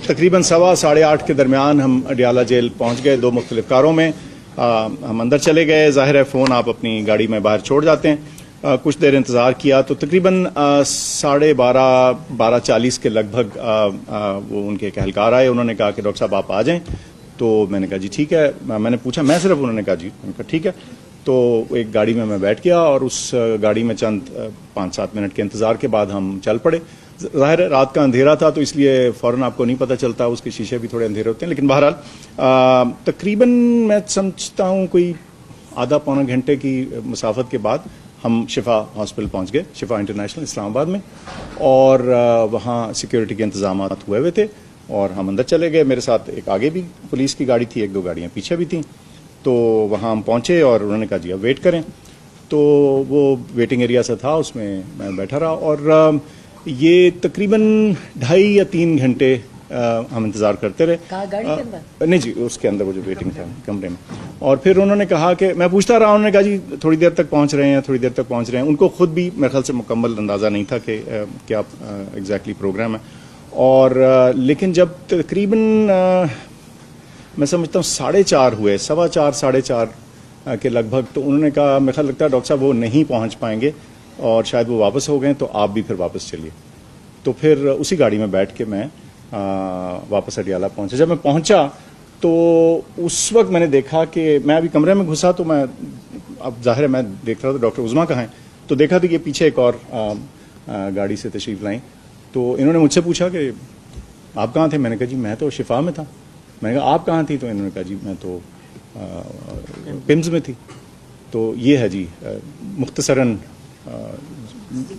تقریباً 7:15 کے درمیان ہم اڈیالہ جیل پہنچ گئے. 2 مختلف کاروں میں ہم اندر چلے گئے. ظاہر ہے فون آپ اپنی گاڑی میں باہر چھوڑ جاتے ہیں. کچھ دیر انتظار کیا تو تقریباً 12:40 کے لگ بھگ وہ ان کے ایک اہلکار آئے. انہوں نے کہا کہ ڈاکٹر صاحب آپ آ جائیں. تو میں نے کہا جی ٹھیک ہے. میں نے پوچھا میں صرف, انہوں نے کہا جی. میں نے کہا ٹھیک ہے. تو ایک گاڑی میں بیٹھ گیا اور اس گاڑی میں چند 5-7 منٹ کے انتظار کے بعد ہم چل پڑے. ظاہر ہے رات کا اندھیرا تھا تو اس لیے فوراً آپ کو نہیں پتہ چلتا, اس کے شیشے بھی تھوڑے اندھیرے ہوتے ہیں. لیکن بہرحال تقریباً میں سمجھتا ہوں کوئی آدھا پونا گھنٹے کی مسافت کے بعد ہم شفا ہاسپٹل پہنچ گئے, شفا انٹرنیشنل اسلام آباد میں. اور وہاں سیکیورٹی کے انتظامات ہوئے تھے اور ہم اندر چلے گئے. میرے ساتھ ایک آگے بھی پولیس کی گاڑی تھی, 1-2 گاڑیاں پیچھے بھی تھیں. تو وہاں ہم پہنچے اور انہوں نے کہا جی اب ویٹ کریں. تو وہ ویٹنگ ایریا سے تھا, اس میں میں بیٹھا رہا اور یہ تقریباً 2.5 یا 3 گھنٹے ہم انتظار کرتے رہے. گاڑی کے اندر؟ نہیں جی, اس کے اندر وہ جو ویٹنگ تھا کمرے میں. اور پھر انہوں نے کہا کہ میں پوچھتا رہا, انہوں نے کہا جی تھوڑی دیر تک پہنچ رہے ہیں, تھوڑی دیر تک پہنچ رہے ہیں. ان کو خود بھی میرے خیال سے مکمل اندازہ نہیں تھا کہ کیا ایگزیکٹلی پروگرام ہے. اور لیکن جب تقریباً میں سمجھتا ہوں 4:30 ہوئے, 4:15 کے لگ بھگ, تو انہوں نے کہا میرے خیال لگتا ہے ڈاکٹر صاحب وہ نہیں پہنچ پائیں گے اور شاید وہ واپس ہو گئے, تو آپ بھی پھر واپس چلیے. تو پھر اسی گاڑی میں بیٹھ کے میں واپس اڈیالہ پہنچا. جب میں پہنچا تو اس وقت میں نے دیکھا کہ میں ابھی کمرے میں گھسا تو میں, اب ظاہر ہے میں دیکھ رہا تھا ڈاکٹر عظمیٰ کہاں ہیں. تو دیکھا تو یہ پیچھے ایک اور گاڑی سے تشریف لائیں. تو انہوں نے مجھ سے پوچھا کہ آپ کہاں تھے. میں نے کہا جی میں تو شفا میں تھا. میں نے کہا آپ کہاں تھی. تو انہوں نے کہا جی میں تو پمز میں تھی. تو یہ ہے جی مختصراً